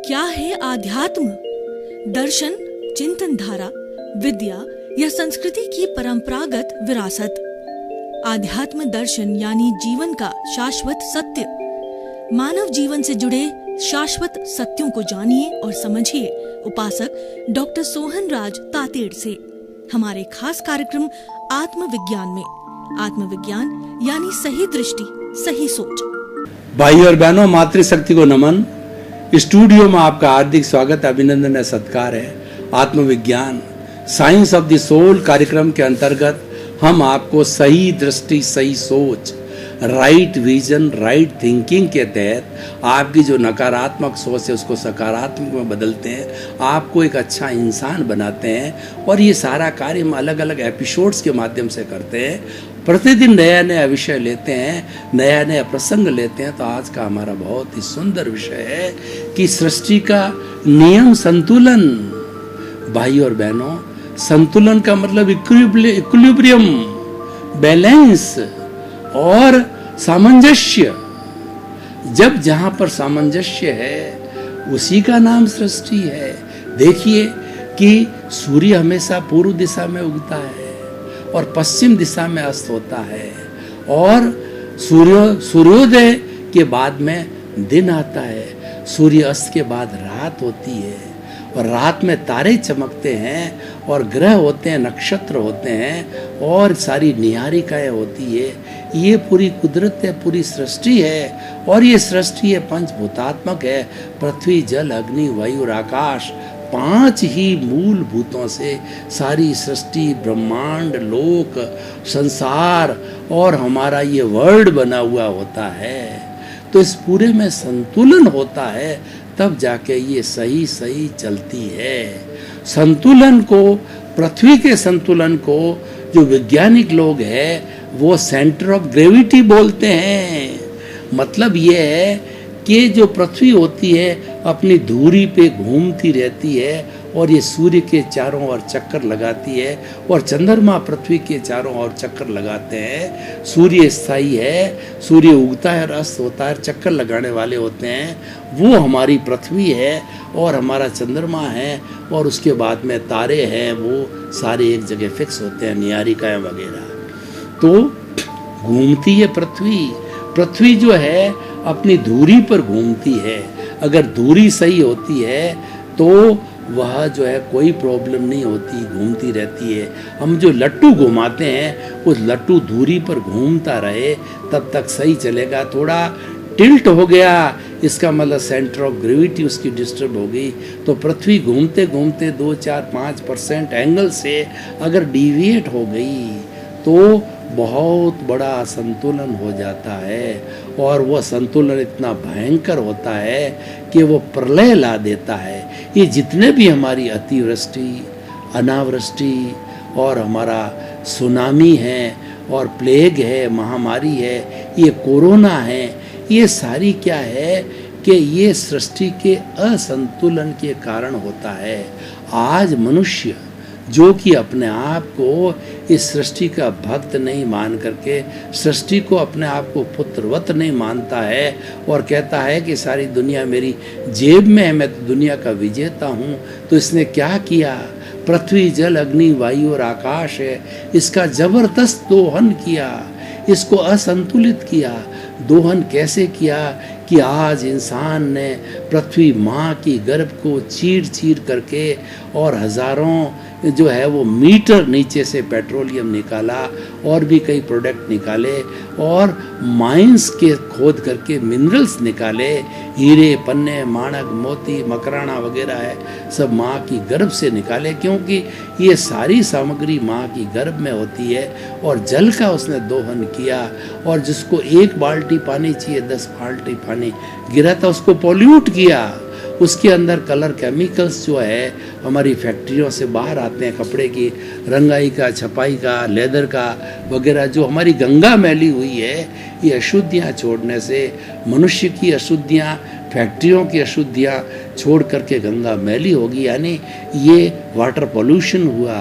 क्या है आध्यात्म? दर्शन, चिंतन धारा, विद्या या संस्कृति की परंपरागत विरासत। आध्यात्म दर्शन यानी जीवन का शाश्वत सत्य। मानव जीवन से जुड़े शाश्वत सत्यों को जानिए और समझिए उपासक डॉक्टर सोहन राज तातेड़ से हमारे खास कार्यक्रम आत्मविज्ञान में। आत्मविज्ञान यानी सही दृष्टि, सही सोच। भाई और बहनों, मातृशक्ति को नमन। स्टूडियो में आपका हार्दिक स्वागत, अभिनंदन है, सत्कार है। आत्मविज्ञान साइंस ऑफ द सोल कार्यक्रम के अंतर्गत हम आपको सही दृष्टि, सही सोच, राइट विजन, राइट थिंकिंग के तहत आपकी जो नकारात्मक सोच है उसको सकारात्मक में बदलते हैं, आपको एक अच्छा इंसान बनाते हैं। और ये सारा कार्य हम अलग अलग एपिसोड्स के माध्यम से करते हैं। प्रतिदिन नया नया विषय लेते हैं, नया नया प्रसंग लेते हैं। तो आज का हमारा बहुत ही सुंदर विषय है कि सृष्टि का नियम संतुलन। भाई और बहनों, संतुलन का मतलब इक्विलिब्रियम, बैलेंस और सामंजस्य। जब जहां पर सामंजस्य है उसी का नाम सृष्टि है। देखिए कि सूर्य हमेशा पूर्व दिशा में उगता है और पश्चिम दिशा में अस्त होता है, और सूर्योदय के बाद में दिन आता है, सूर्य अस्त के बाद रात होती है, और रात में तारे चमकते हैं और ग्रह होते हैं, नक्षत्र होते हैं और सारी निहारिकाएं होती है। ये पूरी कुदरत है, पूरी सृष्टि है। और ये सृष्टि है पंचभूतात्मक है। पृथ्वी, जल, अग्नि, वायु और आकाश, 5 ही मूल भूतों से सारी सृष्टि, ब्रह्मांड, लोक, संसार और हमारा ये वर्ल्ड बना हुआ होता है। तो इस पूरे में संतुलन होता है, तब जाके ये सही सही चलती है। संतुलन को, पृथ्वी के संतुलन को जो वैज्ञानिक लोग हैं वो सेंटर ऑफ ग्रेविटी बोलते हैं। मतलब ये है कि जो पृथ्वी होती है अपनी धुरी पे घूमती रहती है और ये सूर्य के चारों ओर चक्कर लगाती है, और चंद्रमा पृथ्वी के चारों ओर चक्कर लगाते हैं। सूर्य स्थायी है, सूर्य उगता है और अस्त होता है, चक्कर लगाने वाले होते हैं। वो हमारी पृथ्वी है और हमारा चंद्रमा है, और उसके बाद में तारे हैं, वो सारे एक जगह फिक्स होते हैं, निहारिकाएं वगैरह। तो घूमती है पृथ्वी। पृथ्वी जो है अपनी धुरी पर घूमती है। अगर धुरी सही होती है तो वह जो है कोई प्रॉब्लम नहीं होती, घूमती रहती है। हम जो लट्टू घुमाते हैं उस लट्टू धुरी पर घूमता रहे तब तक सही चलेगा। थोड़ा टिल्ट हो गया, इसका मतलब सेंटर ऑफ ग्रेविटी उसकी डिस्टर्ब हो गई, तो पृथ्वी घूमते घूमते 2, 4, 5% एंगल से अगर डिविएट हो गई तो बहुत बड़ा असंतुलन हो जाता है। और वह संतुलन इतना भयंकर होता है कि वो प्रलय ला देता है। ये जितने भी हमारी अतिवृष्टि, अनावृष्टि और हमारा सुनामी है और प्लेग है, महामारी है, ये कोरोना है, ये सारी क्या है कि ये सृष्टि के असंतुलन के कारण होता है। आज मनुष्य जो कि अपने आप को इस सृष्टि का भक्त नहीं मान करके, सृष्टि को अपने आप को पुत्रवत नहीं मानता है और कहता है कि सारी दुनिया मेरी जेब में है, मैं तो दुनिया का विजेता हूँ। तो इसने क्या किया? पृथ्वी, जल, अग्नि, वायु और आकाश है, इसका जबरदस्त दोहन किया, इसको असंतुलित किया। दोहन कैसे किया कि आज इंसान ने पृथ्वी माँ की गर्भ को चीर चीर करके और हजारों जो है वो मीटर नीचे से पेट्रोलियम निकाला और भी कई प्रोडक्ट निकाले, और माइंस के खोद करके मिनरल्स निकाले, हीरे, पन्ने, माणक, मोती, मकराना वगैरह है, सब माँ की गर्भ से निकाले, क्योंकि ये सारी सामग्री माँ की गर्भ में होती है। और जल का उसने दोहन किया, और जिसको 1 बाल्टी पानी चाहिए 10 बाल्टी पानी गिरा था, उसको पोल्यूट किया। उसके अंदर कलर केमिकल्स जो है हमारी फैक्ट्रियों से बाहर आते हैं, कपड़े की रंगाई का, छपाई का, लेदर का वगैरह, जो हमारी गंगा मैली हुई है, ये अशुद्धियाँ छोड़ने से, मनुष्य की अशुद्धियाँ, फैक्ट्रियों की अशुद्धियाँ छोड़ करके गंगा मैली होगी, यानी ये वाटर पोल्यूशन हुआ।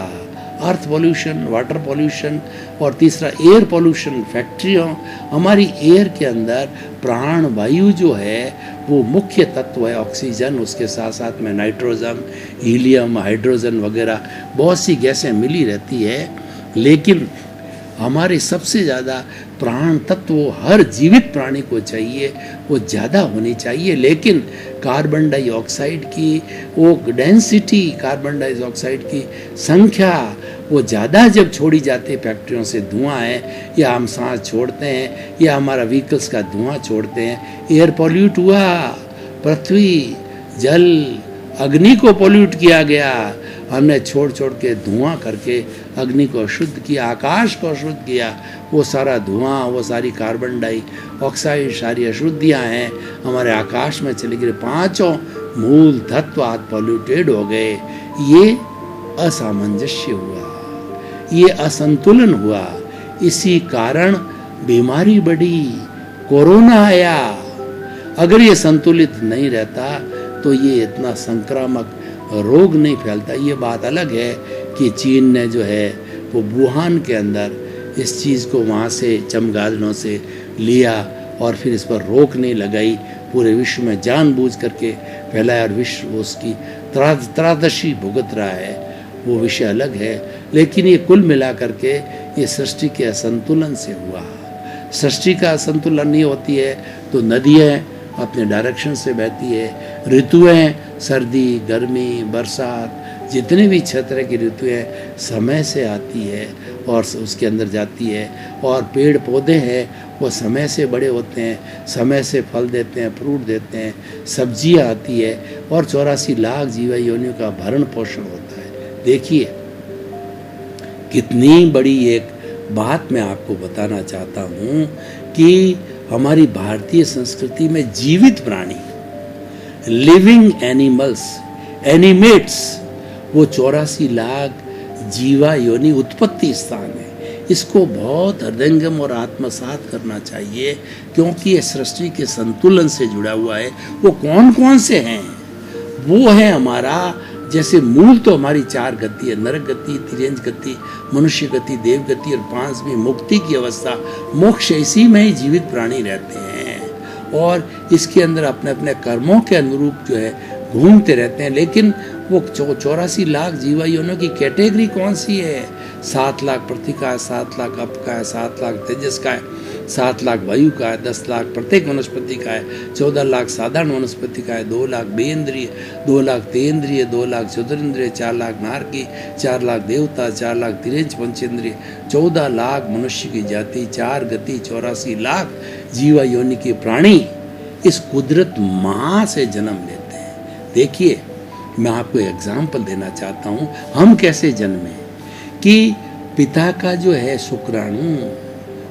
अर्थ पोल्यूशन, वाटर पोल्यूशन, और तीसरा एयर पोल्यूशन, फैक्ट्रियों। हमारी एयर के अंदर प्राण वायु जो है वो मुख्य तत्व है, ऑक्सीजन, उसके साथ साथ में नाइट्रोजन, हीलियम, हाइड्रोजन वगैरह बहुत सी गैसें मिली रहती है। लेकिन हमारे सबसे ज़्यादा प्राण तत्व हर जीवित प्राणी को चाहिए, वो ज़्यादा होनी चाहिए। लेकिन कार्बन डाइऑक्साइड की वो डेंसिटी, कार्बन डाइऑक्साइड की संख्या वो ज़्यादा जब छोड़ी जाती है, फैक्ट्रियों से धुआं है, या हम सांस छोड़ते हैं, या हमारा व्हीकल्स का धुआं छोड़ते हैं, एयर पॉल्यूट हुआ, पृथ्वी, जल, अग्नि को पॉल्यूट किया गया। हमने छोड़ के धुआं करके अग्नि को अशुद्ध किया, आकाश को अशुद्ध किया। वो सारा धुआं, वो सारी कार्बन डाइऑक्साइड, सारी अशुद्धियाँ हैं हमारे आकाश में चली गई। पांचों मूल तत्व आज पॉल्यूटेड हो गए। ये असामंजस्य हुआ, ये असंतुलन हुआ, इसी कारण बीमारी बढ़ी, कोरोना आया। अगर ये संतुलित नहीं रहता तो ये इतना संक्रामक रोग नहीं फैलता। ये बात अलग है कि चीन ने जो है वो वुहान के अंदर इस चीज़ को वहाँ से चमगादड़ों से लिया और फिर इस पर रोक नहीं लगाई, पूरे विश्व में जानबूझ करके फैलाया और विश्व उसकी त्रासदी भुगत रहा है, वो विषय अलग है। लेकिन ये कुल मिला करके ये सृष्टि के असंतुलन से हुआ। सृष्टि का असंतुलन नहीं होती है तो नदियाँ अपने डायरेक्शन से बहती है, ऋतुएं, सर्दी, गर्मी, बरसात, जितने भी क्षेत्र की ऋतुएं समय से आती है और उसके अंदर जाती है। और पेड़ पौधे हैं वो समय से बड़े होते हैं, समय से फल देते हैं, फ्रूट देते हैं, सब्जियां आती है, और 84 लाख जीवा योनियों का भरण पोषण होता है। देखिए कितनी बड़ी एक बात मैं आपको बताना चाहता हूँ कि हमारी भारतीय संस्कृति में जीवित प्राणी, लिविंग एनिमल्स, एनिमेट्स, वो 84 लाख जीवा योनि उत्पत्ति स्थान है। इसको बहुत हृदयंगम और आत्मसात करना चाहिए, क्योंकि ये सृष्टि के संतुलन से जुड़ा हुआ है। वो कौन कौन से हैं? वो है हमारा, जैसे मूल तो हमारी 4 गति है, नरक गति, तिर्यंज गति, मनुष्य गति, देव गति, और 5वीं मुक्ति की अवस्था, मोक्ष। इसी में ही जीवित प्राणी रहते हैं और इसके अंदर अपने अपने कर्मों के अनुरूप जो है घूमते रहते हैं। लेकिन वो 84 लाख जीवा योनियों की कैटेगरी कौन सी है? 7 लाख पृथ्वी का है, 7 लाख अप का है, 7 लाख तेजस का है, 7 लाख वायु का है, 10 लाख प्रत्येक वनस्पति का है, 14 लाख साधारण वनस्पति का है, 2 लाख बेइंद्रिय, 2 लाख तेंद्रिय, 2 लाख चतुरिंद्रिय, 4 लाख नारकी, 4 लाख देवता, 4 लाख तिरंज पंचेंद्रिय, 14 लाख मनुष्य की जाति, 4 गति, 84 लाख जीवा योनि के प्राणी इस कुदरत माँ से जन्म लेते हैं। देखिए मैं आपको एग्जाम्पल देना चाहता हूँ, हम कैसे जन्मे कि पिता का जो है शुक्राणु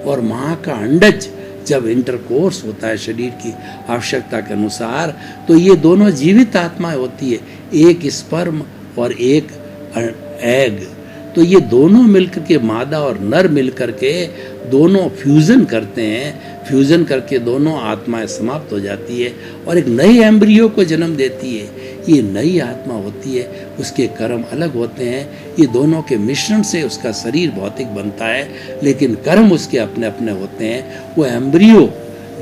और माँ का अंडज जब इंटरकोर्स होता है शरीर की आवश्यकता के अनुसार, तो ये दोनों जीवित आत्माएं होती है, एक स्पर्म और एक एग। तो ये दोनों मिलकर के, मादा और नर मिलकर के दोनों फ्यूजन करते हैं, फ्यूजन करके दोनों आत्माएं समाप्त हो जाती है और एक नई एम्ब्रियो को जन्म देती है। ये नई आत्मा होती है, उसके कर्म अलग होते हैं, ये दोनों के मिश्रण से उसका शरीर भौतिक बनता है, लेकिन कर्म उसके अपने अपने होते हैं। वो एम्ब्रियो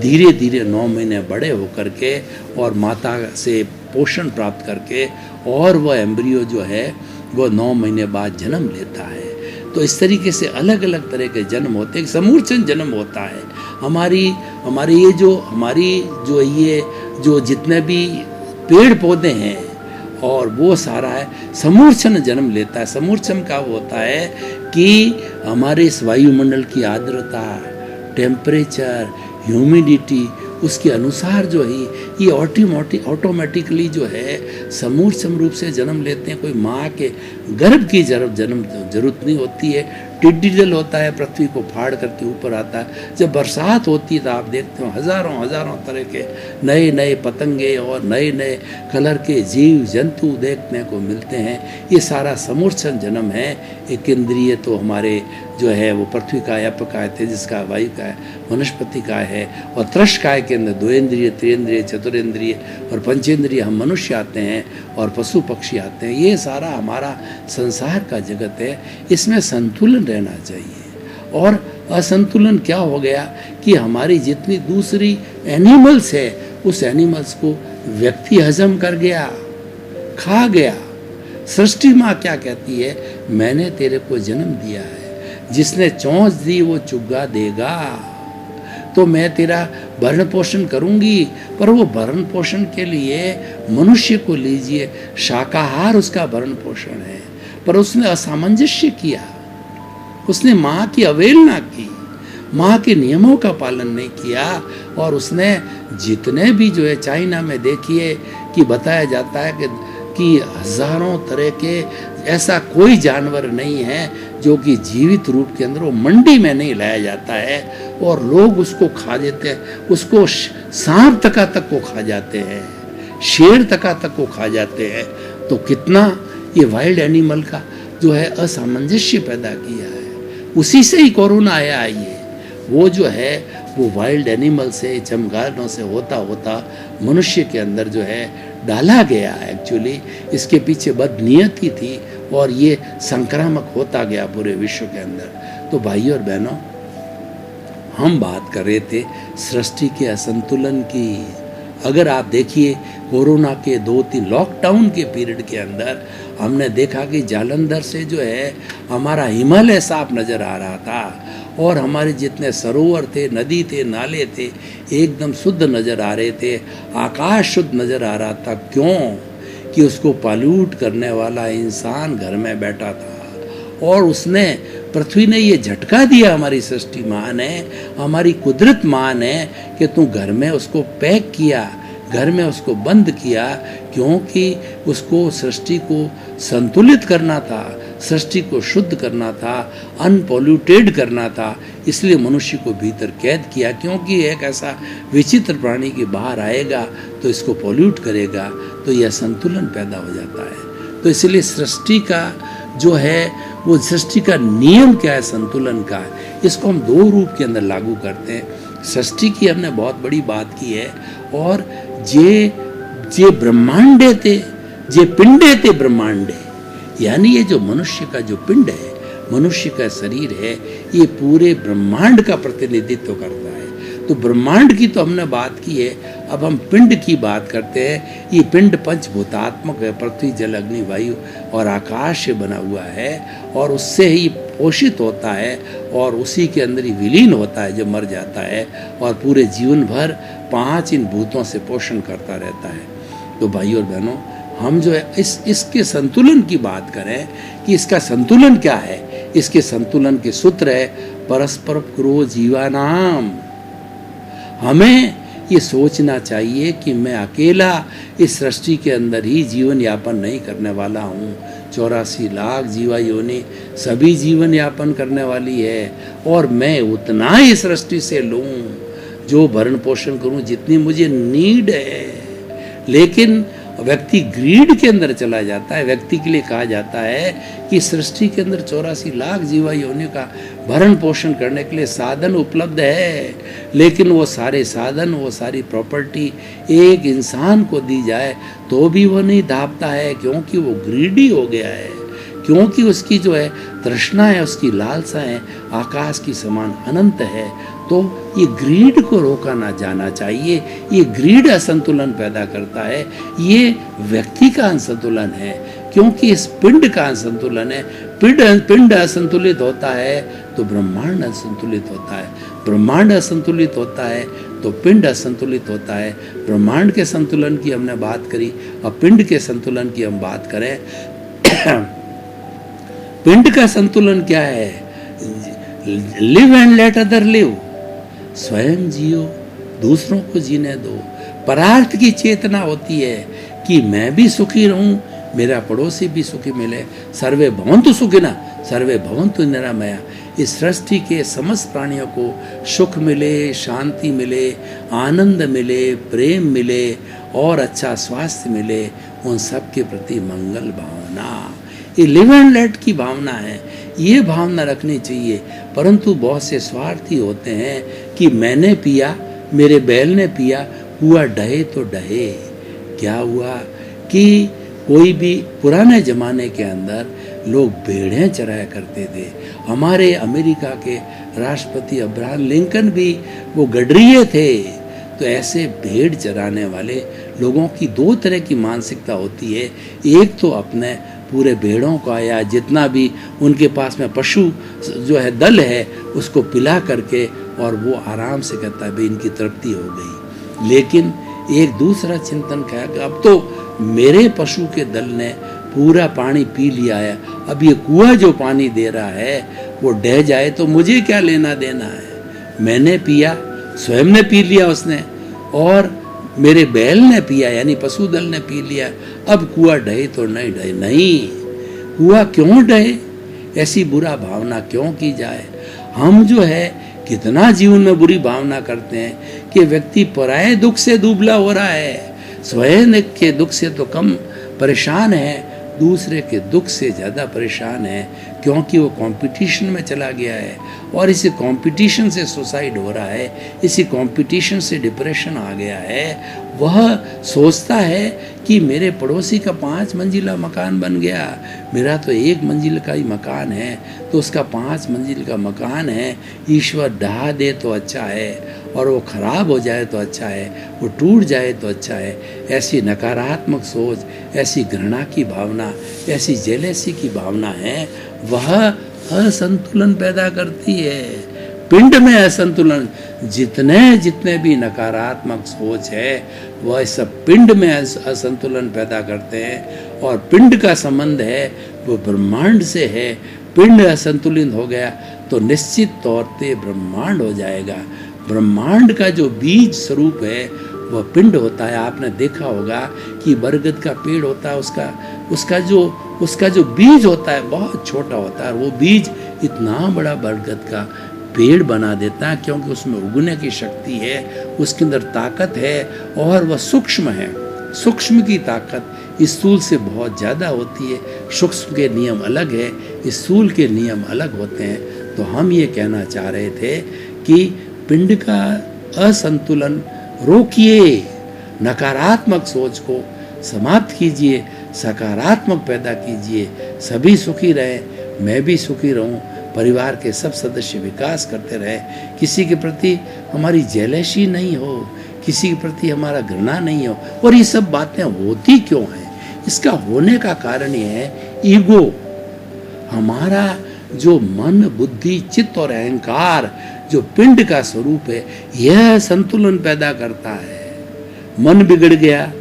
धीरे धीरे 9 महीने बड़े होकर के और माता से पोषण प्राप्त करके, और वह एम्ब्रियो जो है वो 9 महीने बाद जन्म लेता है। तो इस तरीके से अलग अलग तरह के जन्म होते हैं, समूर्छन जन्म होता है। हमारी ये जो जितने भी पेड़ पौधे हैं और वो सारा है समूर्छन जन्म लेता है। समूर्छन का होता है कि हमारे इस वायुमंडल की आर्द्रता, टेम्परेचर, ह्यूमिडिटी, उसके अनुसार जो है ये ऑटोमेटिकली जो है समूर्छम रूप से जन्म लेते हैं। कोई माँ के गर्भ की जन्म जरूरत नहीं होती है, टिड्डी दल होता है, पृथ्वी को फाड़ करके ऊपर आता है। जब बरसात होती है तो आप देखते हो हजारों हजारों तरह के नए नए पतंगे और नए नए कलर के जीव जंतु देखने को मिलते हैं। ये सारा समूर्छन जन्म है। एक इंद्रिय तो हमारे जो है वो पृथ्वी का है, अप का है, तेजस का, वायु का है, वनस्पति का है, और त्रश काय के अंदर 2 इंद्रिय, 3 इंद्रिय, चतुरेंद्रिय और पंचेंद्रिय हम मनुष्य आते हैं और पशु पक्षी आते हैं। ये सारा हमारा संसार का जगत है। इसमें संतुलन रहना चाहिए। और असंतुलन क्या हो गया कि हमारी जितनी दूसरी एनिमल्स है उस एनिमल्स को व्यक्ति हजम कर गया, खा गया। सृष्टि माँ क्या कहती है, मैंने तेरे को जन्म दिया है, जिसने चोंच दी वो चुग्गा देगा। तो मैं तेरा भरण पोषण करूंगी, पर वो भरण पोषण के लिए मनुष्य को लीजिए, शाकाहार उसका भरण पोषण है। पर उसने असामंजस्य किया, उसने माँ की अवहेलना की, माँ के नियमों का पालन नहीं किया। और उसने जितने भी जो है चाइना में देखिए कि बताया जाता है कि हजारों तरह के ऐसा कोई जानवर नहीं है जो कि जीवित रूप के अंदर वो मंडी में नहीं लाया जाता है और लोग उसको खा देते हैं। उसको सांप तक को खा जाते हैं, शेर तक को खा जाते हैं। तो कितना ये वाइल्ड एनिमल का जो है असामंजस्य पैदा किया है। उसी से ही कोरोना आया है। ये वो जो है वो वाइल्ड एनिमल से, चमगादड़ों से होता होता मनुष्य के अंदर जो है डाला गया। एक्चुअली इसके पीछे बदनीयती थी और ये संक्रामक होता गया पूरे विश्व के अंदर। तो भाइयों और बहनों, हम बात कर रहे थे सृष्टि के असंतुलन की। अगर आप देखिए कोरोना के 2-3 लॉकडाउन के पीरियड के अंदर हमने देखा कि जालंधर से जो है हमारा हिमालय साफ नज़र आ रहा था और हमारे जितने सरोवर थे, नदी थे, नाले थे, एकदम शुद्ध नज़र आ रहे थे। आकाश शुद्ध नज़र आ रहा था। क्यों? कि उसको पॉल्यूट करने वाला इंसान घर में बैठा था और उसने, पृथ्वी ने ये झटका दिया, हमारी सृष्टि माँ ने, हमारी कुदरत माँ ने, कि तू घर में उसको पैक किया, घर में उसको बंद किया। क्योंकि उसको सृष्टि को संतुलित करना था, सृष्टि को शुद्ध करना था, अनपॉल्यूटेड करना था। इसलिए मनुष्य को भीतर कैद किया। क्योंकि एक ऐसा विचित्र प्राणी की बाहर आएगा तो इसको पॉल्यूट करेगा, तो यह संतुलन पैदा हो जाता है। तो इसलिए सृष्टि का जो है वो सृष्टि का नियम क्या है, संतुलन का, इसको हम 2 रूप के अंदर लागू करते हैं। सृष्टि की हमने बहुत बड़ी बात की है। और जे ब्रह्मांडे थे, जे पिंडे थे ब्रह्मांडे, यानी ये जो मनुष्य का जो पिंड है, मनुष्य का शरीर है, ये पूरे ब्रह्मांड का प्रतिनिधित्व करता है। तो ब्रह्मांड की तो हमने बात की है, अब हम पिंड की बात करते हैं। ये पिंड पंचभूतात्मक है, पृथ्वी, जल, अग्नि, वायु और आकाश से बना हुआ है और उससे ही पोषित होता है और उसी के अंदर ही विलीन होता है जब मर जाता है, और पूरे जीवन भर 5 इन भूतों से पोषण करता रहता है। तो भाइयों और बहनों, हम जो है इसके संतुलन की बात करें कि इसका संतुलन क्या है। इसके संतुलन के सूत्र है परस्पर क्रो जीवानाम। हमें ये सोचना चाहिए कि मैं अकेला इस सृष्टि के अंदर ही जीवन यापन नहीं करने वाला हूँ। 84 लाख जीवा योनि सभी जीवन यापन करने वाली है और मैं उतना ही सृष्टि से लूँ जो भरण पोषण करूँ जितनी मुझे नीड है। लेकिन व्यक्ति ग्रीड के अंदर चला जाता है। व्यक्ति के लिए कहा जाता है कि सृष्टि के अंदर 84 लाख जीवा योनियों का भरण पोषण करने के लिए साधन उपलब्ध है, लेकिन वो सारे साधन, वो सारी प्रॉपर्टी एक इंसान को दी जाए तो भी वो नहीं दाबता है, क्योंकि वो ग्रीडी हो गया है, क्योंकि उसकी जो है तृष्णा है, उसकी लालसा है आकाश की समान अनंत है। तो ये ग्रीड को रोका ना जाना चाहिए। ये ग्रीड असंतुलन पैदा करता है। ये व्यक्ति का असंतुलन है, क्योंकि इस पिंड का असंतुलन है। पिंड असंतुलित होता है तो ब्रह्मांड असंतुलित होता है, ब्रह्मांड असंतुलित होता है तो पिंड असंतुलित होता है। ब्रह्मांड के संतुलन की हमने बात करी, अब पिंड के संतुलन की हम बात करें। पिंड का संतुलन क्या है? Live and let other live. स्वयं जियो, दूसरों को जीने दो। परार्थ की चेतना होती है कि मैं भी सुखी रहूं, मेरा पड़ोसी भी सुखी मिले। सर्वे भवन्तु सुखिनः सर्वे भवन्तु निरामया। इस सृष्टि के समस्त प्राणियों को सुख मिले, शांति मिले, आनंद मिले, प्रेम मिले और अच्छा स्वास्थ्य मिले, उन सब के प्रति मंगल भावना, ये लिव एंड लेट की भावना है, ये भावना रखनी चाहिए। परंतु बहुत से स्वार्थी होते हैं कि मैंने पिया, मेरे बैल ने पिया, हुआ डहे तो डहे। क्या हुआ कि कोई भी पुराने ज़माने के अंदर लोग भेड़ें चराया करते थे। हमारे अमेरिका के राष्ट्रपति अब्राहम लिंकन भी वो गडरिये थे। तो ऐसे भेड़ चराने वाले लोगों की दो तरह की मानसिकता होती है। एक तो अपने पूरे भेड़ों का या जितना भी उनके पास में पशु जो है दल है उसको पिला करके और वो आराम से कहता है भाई इनकी तृप्ति हो गई। लेकिन एक दूसरा चिंतन क्या कि अब तो मेरे पशु के दल ने पूरा पानी पी लिया है, अब ये कुआं जो पानी दे रहा है वो डह जाए तो मुझे क्या लेना देना है। मैंने पिया, स्वयं ने पी लिया उसने, और मेरे बैल ने पिया यानी पशु दल ने पी लिया, अब कुआं डहे तो नहीं डहे। नहीं, कुआं क्यों डहे, ऐसी बुरा भावना क्यों की जाए। हम जो है कितना जीवन में बुरी भावना करते हैं कि व्यक्ति पराये दुख से दुबला हो रहा है, स्वयं के दुख से तो कम परेशान है, दूसरे के दुख से ज़्यादा परेशान है, क्योंकि वो कंपटीशन में चला गया है और इसी कंपटीशन से सुसाइड हो रहा है, इसी कंपटीशन से डिप्रेशन आ गया है। वह सोचता है कि मेरे पड़ोसी का 5 मंजिला मकान बन गया, मेरा तो 1 मंजिल का ही मकान है, तो उसका 5 मंजिल का मकान है, ईश्वर ढहा दे तो अच्छा है और वो खराब हो जाए तो अच्छा है, वो टूट जाए तो अच्छा है। ऐसी नकारात्मक सोच, ऐसी घृणा की भावना, ऐसी जेलेसी की भावना है, वह असंतुलन पैदा करती है। पिंड में असंतुलन, जितने भी नकारात्मक सोच है वह सब पिंड में असंतुलन पैदा करते हैं। और पिंड का संबंध है वो ब्रह्मांड से है। पिंड असंतुलित हो गया तो निश्चित तौर पे ब्रह्मांड हो जाएगा। ब्रह्मांड का जो बीज स्वरूप है वह पिंड होता है। आपने देखा होगा कि बरगद का पेड़ होता है, उसका जो बीज होता है बहुत छोटा होता है, वो बीज इतना बड़ा बरगद का पेड़ बना देता है, क्योंकि उसमें उगने की शक्ति है, उसके अंदर ताकत है और वह सूक्ष्म है। सूक्ष्म की ताकत स्थूल से बहुत ज़्यादा होती है। सूक्ष्म के नियम अलग है, स्थूल के नियम अलग होते हैं। तो हम ये कहना चाह रहे थे कि पिंड का असंतुलन रोकिए, नकारात्मक सोच को समाप्त कीजिए, सकारात्मक पैदा कीजिए। सभी सुखी रहें, मैं भी सुखी रहूं, परिवार के सब सदस्य विकास करते रहे, किसी के प्रति हमारी जेलसी नहीं हो, किसी के प्रति हमारा घृणा नहीं हो। और ये सब बातें होती क्यों हैं? इसका होने का कारण ये है ईगो। हमारा जो मन, बुद्धि, चित्त और अहंकार जो पिंड का स्वरूप है, यह संतुलन पैदा करता है। मन बिगड़ गया,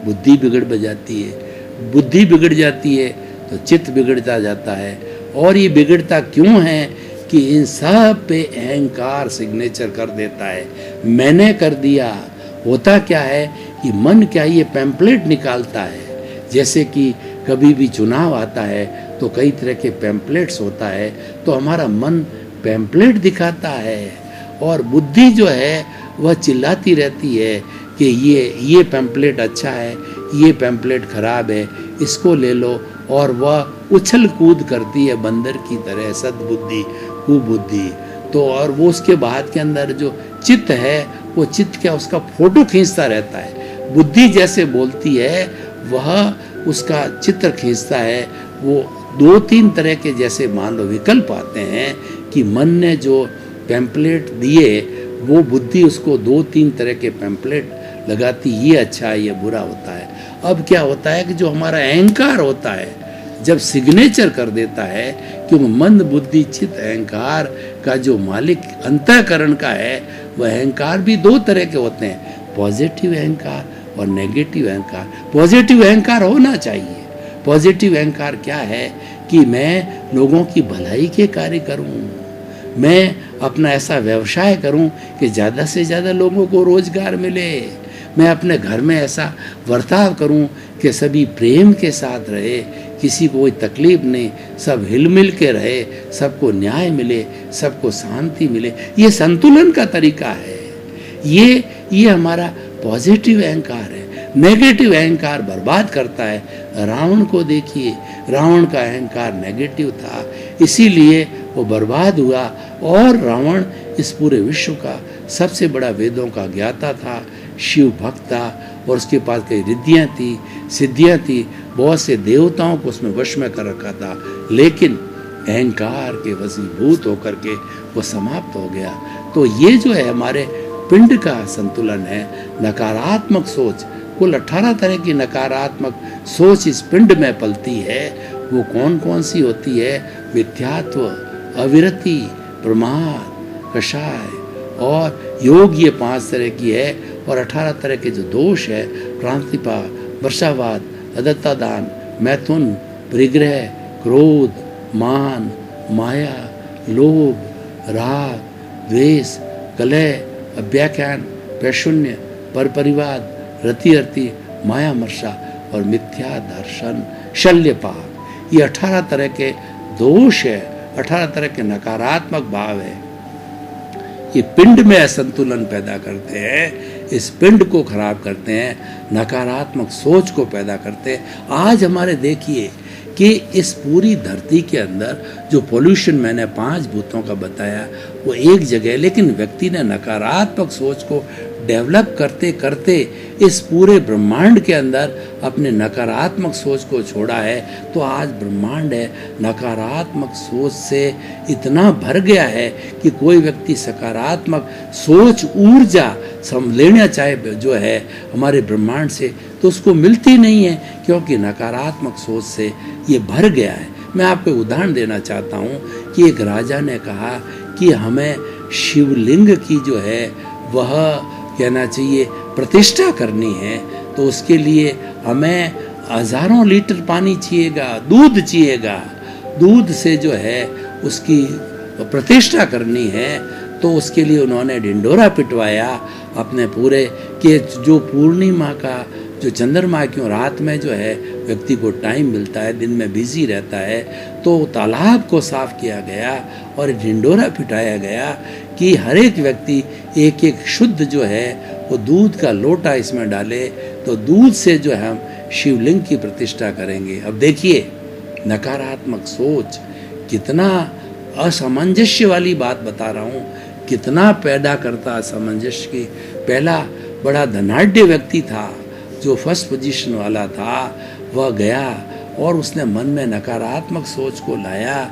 बुद्धि बिगड़ जाती है, बुद्धि बिगड़ जाती है तो चित्त बिगड़ता जाता है। और ये बिगड़ता क्यों है कि इन सब पे अहंकार सिग्नेचर कर देता है, मैंने कर दिया। होता क्या है कि मन क्या ये पैम्पलेट निकालता है। जैसे कि कभी भी चुनाव आता है तो कई तरह के पैम्पलेट्स होता है, तो हमारा मन पैम्पलेट दिखाता है और बुद्धि जो है वह चिल्लाती रहती है कि ये पैम्पलेट अच्छा है, ये पैम्पलेट खराब है, इसको ले लो। और वह उछल कूद करती है बंदर की तरह, सद्बुद्धि कुबुद्धि। तो और वो उसके बाद के अंदर जो चित्त है वो चित्त क्या उसका फोटो खींचता रहता है। बुद्धि जैसे बोलती है वह उसका चित्र खींचता है। वो 2-3 तरह के जैसे मान लो विकल्प आते हैं कि मन ने जो पैम्पलेट दिए वो बुद्धि उसको 2-3 तरह के पैम्पलेट लगाती, ये अच्छा है, ये बुरा होता है। अब क्या होता है कि जो हमारा अहंकार होता है जब सिग्नेचर कर देता है, क्योंकि मन, बुद्धि, चित्त, अहंकार का जो मालिक अंतःकरण का है, वह अहंकार भी 2 तरह के होते हैं, पॉजिटिव अहंकार और नेगेटिव अहंकार। पॉजिटिव अहंकार होना चाहिए। पॉजिटिव अहंकार क्या है कि मैं लोगों की भलाई के कार्य करूं, मैं अपना ऐसा व्यवसाय करूं कि ज़्यादा से ज़्यादा लोगों को रोजगार मिले, मैं अपने घर में ऐसा बर्ताव करूं कि सभी प्रेम के साथ रहे, किसी को कोई तकलीफ नहीं, सब हिलमिल के रहे, सबको न्याय मिले, सबको शांति मिले। ये संतुलन का तरीका है। ये हमारा पॉजिटिव अहंकार है। नेगेटिव अहंकार बर्बाद करता है। रावण को देखिए, रावण का अहंकार नेगेटिव था, इसीलिए वो बर्बाद हुआ। और रावण इस पूरे विश्व का सबसे बड़ा वेदों का ज्ञाता था, शिव भक्त था, और उसके पास कई रिद्धियाँ थी, सिद्धियाँ थी, बहुत से देवताओं को उसमें वश में कर रखा था, लेकिन अहंकार के वशीभूत होकर के वो समाप्त हो गया। तो ये जो है हमारे पिंड का संतुलन है। नकारात्मक सोच, कुल 18 तरह की नकारात्मक सोच इस पिंड में पलती है। वो कौन कौन सी होती है? मिथ्यात्व, अविरति, प्रमाद, कषाय और योग, ये 5 तरह की है। और 18 तरह के जो दोष है, क्रांतिपा, वर्षावाद, अदत्तादान, मैथुन, परिग्रह, क्रोध, मान, माया, लोभ, राग, द्वेष, कलह, अव्याख्यान, प्रशून्य, परपरिवाद, रति, मायामर्षा और मिथ्या दर्शन, शल्यपाप, ये 18 तरह के दोष है, 18 तरह के नकारात्मक भाव है। ये पिंड में असंतुलन पैदा करते हैं, इस पिंड को खराब करते हैं, नकारात्मक सोच को पैदा करते हैं। आज हमारे देखिए कि इस पूरी धरती के अंदर जो पोल्यूशन मैंने 5 भूतों का बताया वो एक जगह, लेकिन व्यक्ति ने नकारात्मक सोच को डेवलप करते करते इस पूरे ब्रह्मांड के अंदर अपने नकारात्मक सोच को छोड़ा है। तो आज ब्रह्मांड है नकारात्मक सोच से इतना भर गया है कि कोई व्यक्ति सकारात्मक सोच, ऊर्जा लेना चाहे जो है हमारे ब्रह्मांड से, तो उसको मिलती नहीं है, क्योंकि नकारात्मक सोच से ये भर गया है। मैं आपको उदाहरण देना चाहता हूँ कि एक राजा ने कहा कि हमें शिवलिंग की जो है वह कहना चाहिए प्रतिष्ठा करनी है, तो उसके लिए हमें हजारों लीटर पानी चाहिएगा, दूध चाहिएगा, दूध से जो है उसकी प्रतिष्ठा करनी है। तो उसके लिए उन्होंने ढिंडोरा पिटवाया अपने पूरे के जो पूर्णिमा का जो चंद्रमा क्यों रात में जो है व्यक्ति को टाइम मिलता है, दिन में बिजी रहता है, तो तालाब को साफ किया गया और ढिंडोरा पिटाया गया कि हर एक व्यक्ति एक एक शुद्ध जो है वो दूध का लोटा इसमें डाले, तो दूध से जो है हम शिवलिंग की प्रतिष्ठा करेंगे। अब देखिए नकारात्मक सोच कितना असमंजस्य वाली बात बता रहा हूँ, कितना पैदा करता असमंजस्य की। पहला बड़ा धनाढ़ व्यक्ति था जो फर्स्ट पोजीशन वाला था, वह गया और उसने मन में नकारात्मक सोच को लाया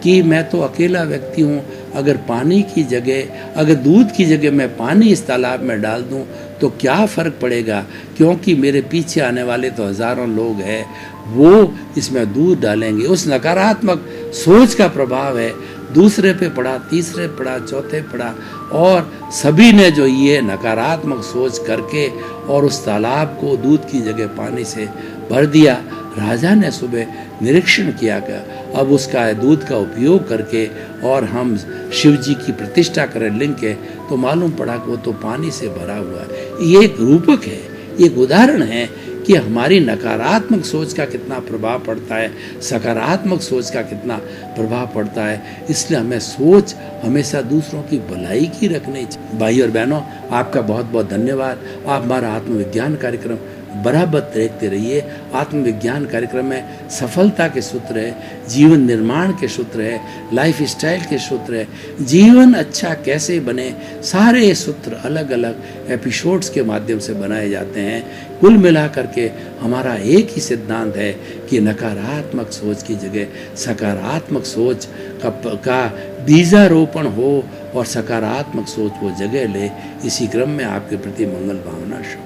कि मैं तो अकेला व्यक्ति हूँ, अगर पानी की जगह, अगर दूध की जगह मैं पानी इस तालाब में डाल दूँ तो क्या फ़र्क पड़ेगा, क्योंकि मेरे पीछे आने वाले तो हज़ारों लोग हैं, वो इसमें दूध डालेंगे। उस नकारात्मक सोच का प्रभाव है, दूसरे पे पड़ा, तीसरे पड़ा, चौथे पड़ा, और सभी ने जो ये नकारात्मक सोच करके और उस तालाब को दूध की जगह पानी से भर दिया। राजा ने सुबह निरीक्षण किया कि अब उसका दूध का उपयोग करके और हम शिव जी की प्रतिष्ठा करें लिंग के, तो मालूम पड़ा कि वो तो पानी से भरा हुआ है। ये एक रूपक है, एक उदाहरण है कि हमारी नकारात्मक सोच का कितना प्रभाव पड़ता है, सकारात्मक सोच का कितना प्रभाव पड़ता है। इसलिए हमें सोच हमेशा दूसरों की भलाई की रखनी चाहिए। भाई और बहनों, आपका बहुत बहुत धन्यवाद। आप हमारा आत्मविज्ञान कार्यक्रम बराबर देखते रहिए। आत्मविज्ञान कार्यक्रम में सफलता के सूत्र है, जीवन निर्माण के सूत्र है, लाइफ स्टाइल के सूत्र है, जीवन अच्छा कैसे बने, सारे सूत्र अलग अलग एपिसोड्स के माध्यम से बनाए जाते हैं। कुल मिलाकर के हमारा एक ही सिद्धांत है कि नकारात्मक सोच की जगह सकारात्मक सोच का बीजारोपण हो और सकारात्मक सोच वो जगह ले। इसी क्रम में आपके प्रति मंगल भावना शुभ।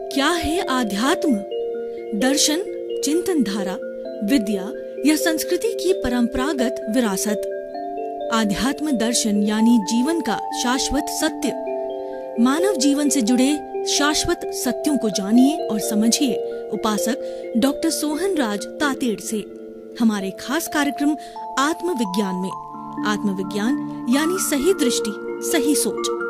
क्या है आध्यात्म? दर्शन, चिंतन धारा, विद्या या संस्कृति की परंपरागत विरासत। आध्यात्म दर्शन यानी जीवन का शाश्वत सत्य। मानव जीवन से जुड़े शाश्वत सत्यों को जानिए और समझिए उपासक डॉक्टर सोहन राज तातेड़ से हमारे खास कार्यक्रम आत्मविज्ञान में। आत्मविज्ञान यानी सही दृष्टि, सही सोच।